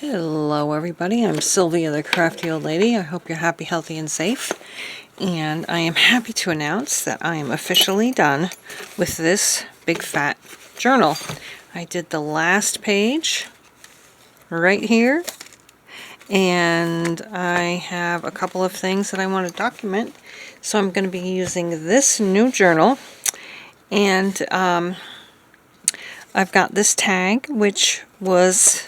Hello everybody, I'm Sylvia the Crafty Old Lady. I hope you're happy, healthy, and safe. And I am happy to announce that I am officially done with this big fat journal. I did the last page right here, and I have a couple of things that I want to document. So I'm going to be using this new journal, and I've got this tag, which was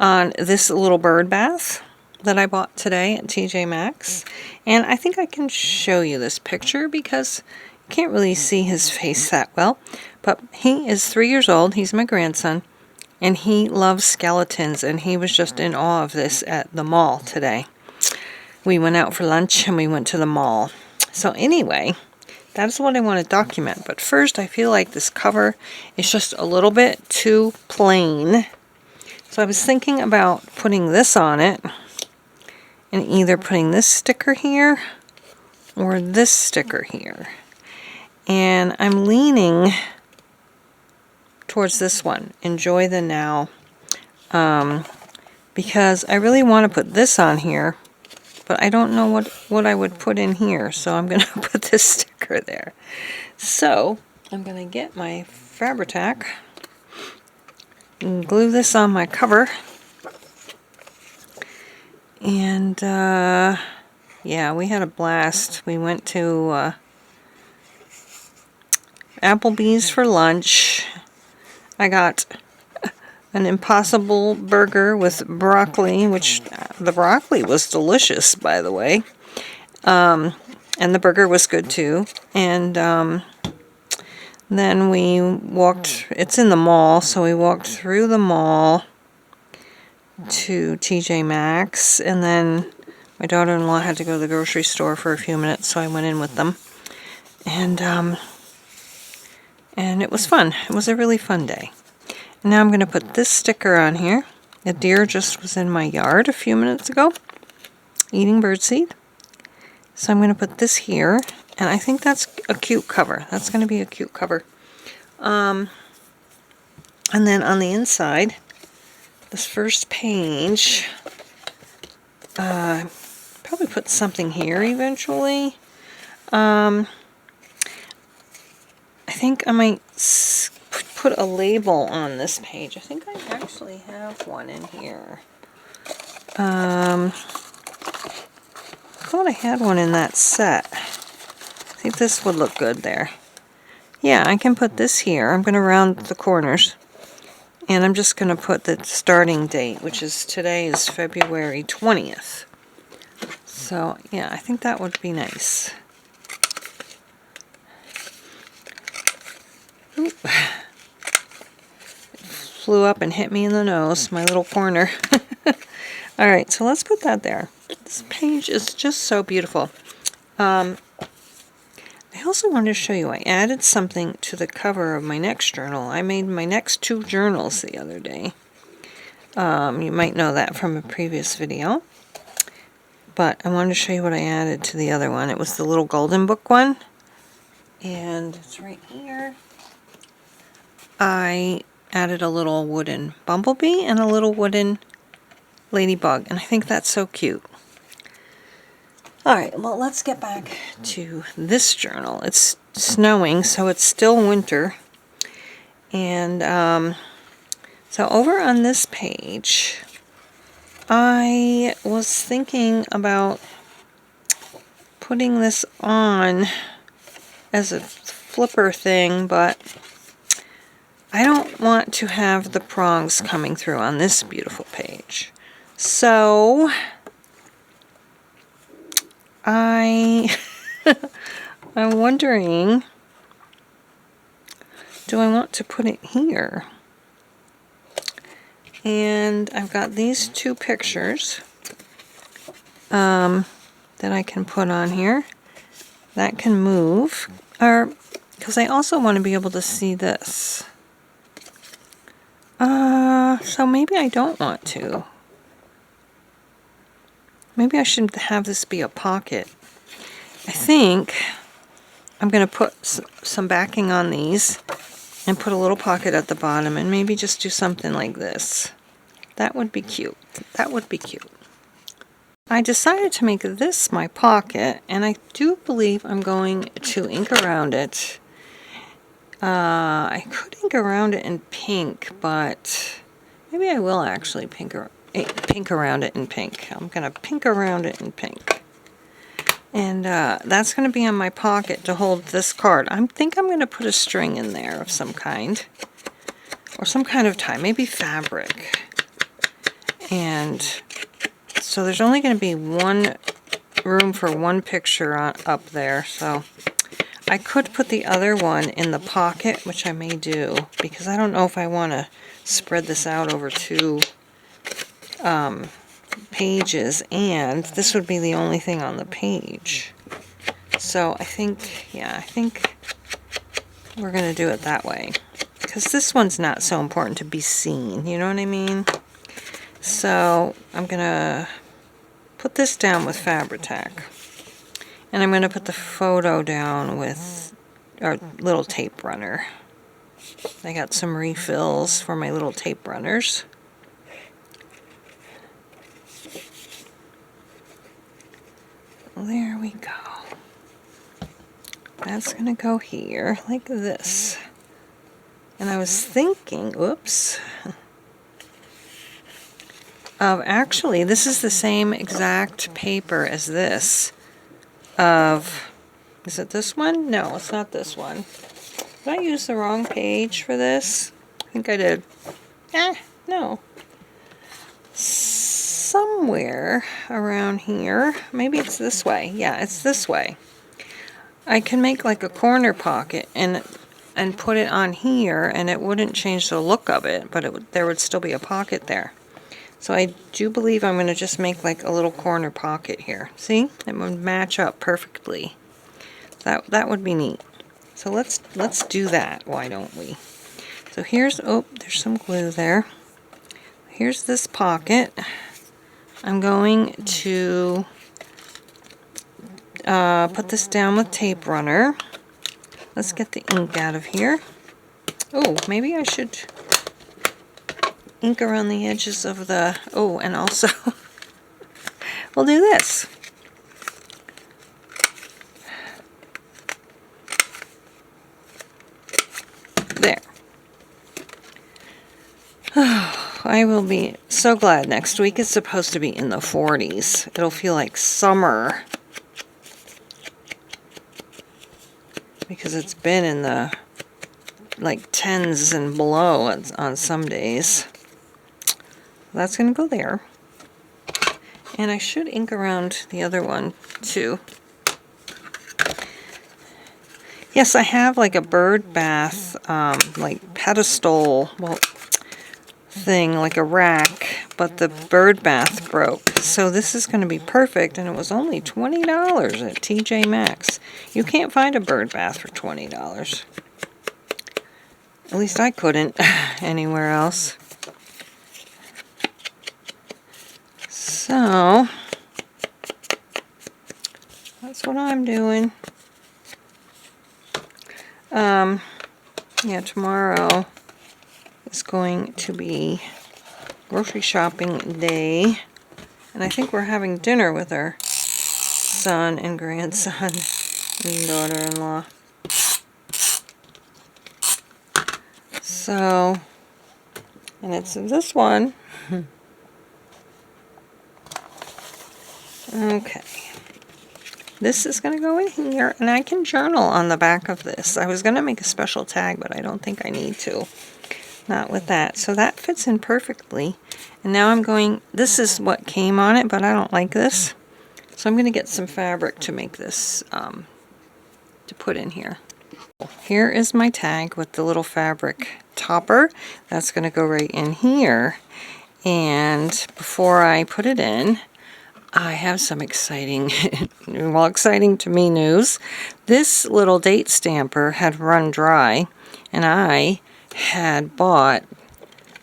on this little bird bath that I bought today at TJ Maxx. And I think I can show you this picture because you can't really see his face that well. But he is 3 years old. He's my grandson. And he loves skeletons. And he was just in awe of this at the mall today. We went out for lunch and we went to the mall. So anyway, that's what I want to document. But first, I feel like this cover is just a little bit too plain. So I was thinking about putting this on it and either putting this sticker here or this sticker here. And I'm leaning towards this one, Enjoy the Now, because I really want to put this on here, but I don't know what I would put in here, so I'm going to put this sticker there. So I'm going to get my Fabri-Tac and glue this on my cover. And yeah, we had a blast. We went to Applebee's for lunch. I got an Impossible burger with broccoli, which the broccoli was delicious, by the way. And the burger was good too. And then we walked, it's in the mall, so we walked through the mall to TJ Maxx, and then my daughter-in-law had to go to the grocery store for a few minutes, so I went in with them. And it was fun. It was a really fun day. And now I'm going to put this sticker on here. A deer just was in my yard a few minutes ago, eating birdseed. So I'm going to put this here. And I think that's a cute cover. That's going to be a cute cover. And then on the inside, this first page, probably put something here eventually. I think I might put a label on this page. I think I actually have one in here. I thought I had one in that set. I think this would look good there. Yeah, I can put this here. I'm going to round the corners. And I'm just going to put the starting date, which is today is February 20th. So, yeah, I think that would be nice. Oop. It flew up and hit me in the nose, my little corner. Alright, so let's put that there. This page is just so beautiful. I also wanted to show you, I added something to the cover of my next journal. I made my next 2 journals the other day. You might know that from a previous video. But I wanted to show you what I added to the other one. It was the little golden book one. And it's right here. I added a little wooden bumblebee and a little wooden ladybug. And I think that's so cute. Alright, well, let's get back to this journal. It's snowing, so it's still winter. And so over on this page, I was thinking about putting this on as a flipper thing, but I don't want to have the prongs coming through on this beautiful page. So I'm wondering, do I want to put it here? And I've got these 2 pictures that I can put on here. That can move, or because I also want to be able to see this. So maybe I don't want to. Maybe I should have this be a pocket. I think I'm going to put some backing on these and put a little pocket at the bottom and maybe just do something like this. That would be cute. That would be cute. I decided to make this my pocket, and I do believe I'm going to ink around it. I could ink around it in pink, but maybe I will actually pink around it in pink. I'm going to pink around it in pink. And that's going to be on my pocket to hold this card. I think I'm going to put a string in there of some kind. Or some kind of tie, maybe fabric. And so there's only going to be one room for one picture up there. So I could put the other one in the pocket, which I may do, because I don't know if I want to spread this out over 2 pages, and this would be the only thing on the page. So I think we're going to do it that way, because this one's not so important to be seen, you know what I mean? So I'm going to put this down with Fabri-Tac, and I'm going to put the photo down with our little tape runner. I got some refills for my little tape runners. There we go. That's going to go here like this. And I was thinking, oops, of actually, this is the same exact paper as this. Is it this one? No, it's not this one. Did I use the wrong page for this? I think I did. No. Somewhere around here. Maybe it's this way. Yeah, it's this way. I can make like a corner pocket and put it on here, and it wouldn't change the look of it, but there would still be a pocket there. So I do believe I'm going to just make like a little corner pocket here. See? It would match up perfectly. That would be neat. So let's do that, why don't we? So here's, oh, there's some glue there. Here's this pocket. I'm going to put this down with tape runner. Let's get the ink out of here. Oh, maybe I should ink around the edges of the, oh, and also we'll do this. There. I will be so glad. Next week is supposed to be in the 40s. It'll feel like summer, because it's been in the like 10s and below on some days. That's going to go there. And I should ink around the other one too. Yes, I have like a bird bath, like pedestal, well, thing, like a rack, but the bird bath broke. So this is going to be perfect, and it was only $20 at TJ Maxx. You can't find a bird bath for $20. At least I couldn't anywhere else. So that's what I'm doing. Yeah, tomorrow is going to be grocery shopping day, and I think we're having dinner with our son and grandson and daughter-in-law. So, and it's this one. Okay. This is going to go in here, and I can journal on the back of this. I was going to make a special tag, but I don't think I need to. Not with that. So that fits in perfectly. And now I'm going, this is what came on it, but I don't like this. So I'm going to get some fabric to make this, to put in here. Here is my tag with the little fabric topper. That's going to go right in here. And before I put it in, I have some exciting, well, exciting to me news. This little date stamper had run dry, and I had bought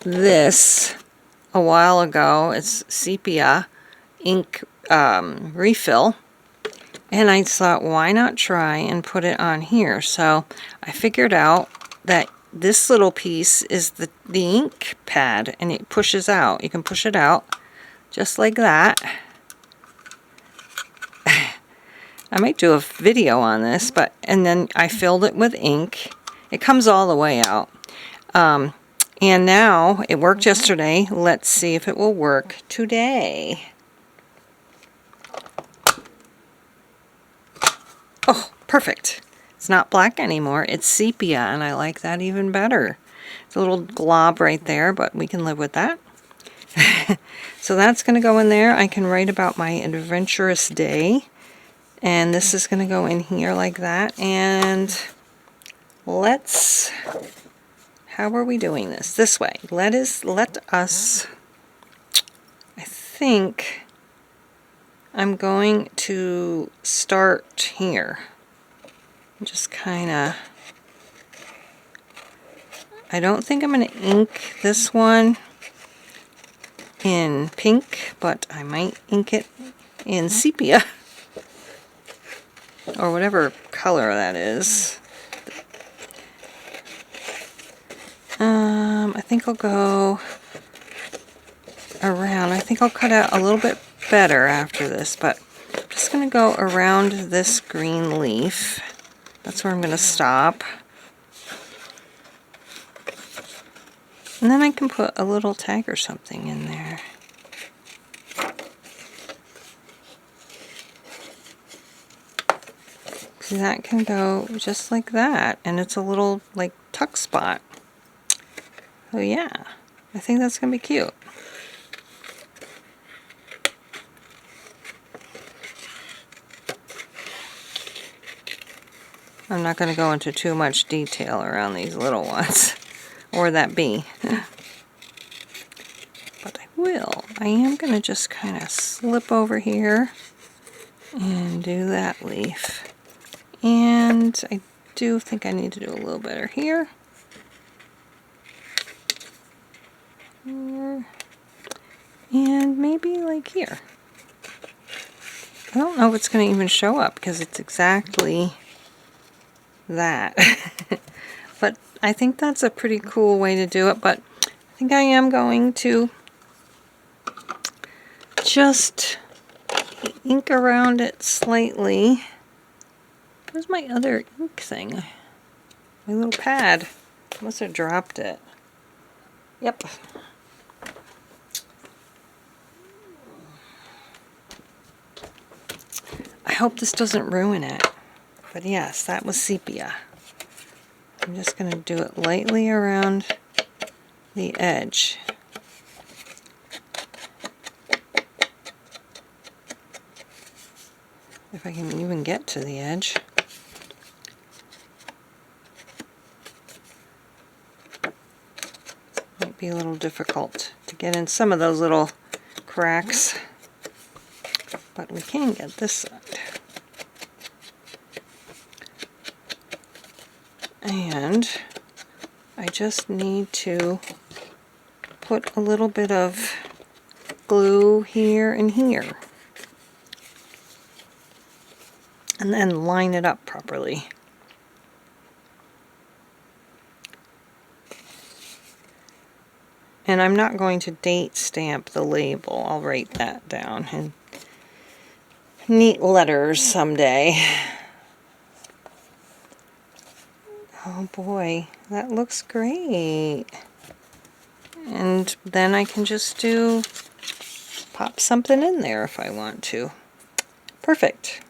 this a while ago. It's sepia ink refill, and I thought, why not try and put it on here? So I figured out that this little piece is the ink pad, and it pushes out. You can push it out just like that. I might do a video on this, and then I filled it with ink. It comes all the way out. And now, it worked yesterday. Let's see if it will work today. Oh, perfect. It's not black anymore. It's sepia, and I like that even better. It's a little glob right there, but we can live with that. So that's going to go in there. I can write about my adventurous day. And this is going to go in here like that. And let's... How are we doing this? This way. Let us... I think I'm going to start here. Just kind of... I don't think I'm going to ink this one in pink, but I might ink it in sepia. Or whatever color that is. I think I'll go around. I think I'll cut out a little bit better after this, but I'm just going to go around this green leaf. That's where I'm going to stop. And then I can put a little tag or something in there. See, that can go just like that, and it's a little like tuck spot. So yeah, I think that's going to be cute. I'm not going to go into too much detail around these little ones, or that bee. But I will. I am going to just kind of slip over here and do that leaf. And I do think I need to do a little better here. And maybe like here. I don't know if it's going to even show up because it's exactly that. But I think that's a pretty cool way to do it. But I think I am going to just ink around it slightly. Where's my other ink thing? My little pad. I must have dropped it. Yep. I hope this doesn't ruin it. But yes, that was sepia. I'm just going to do it lightly around the edge. If I can even get to the edge. Might be a little difficult to get in some of those little cracks. But we can get this side. And I just need to put a little bit of glue here and here. And then line it up properly. And I'm not going to date stamp the label. I'll write that down in neat letters someday. Oh boy, that looks great. And then I can just pop something in there if I want to. Perfect.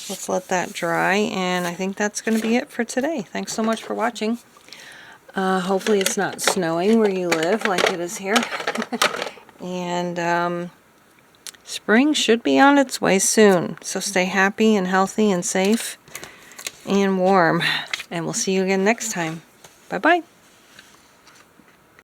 Let's let that dry, and I think that's going to be it for today. Thanks so much for watching. Hopefully it's not snowing where you live like it is here. And spring should be on its way soon. So stay happy and healthy and safe and warm. And we'll see you again next time. Bye-bye.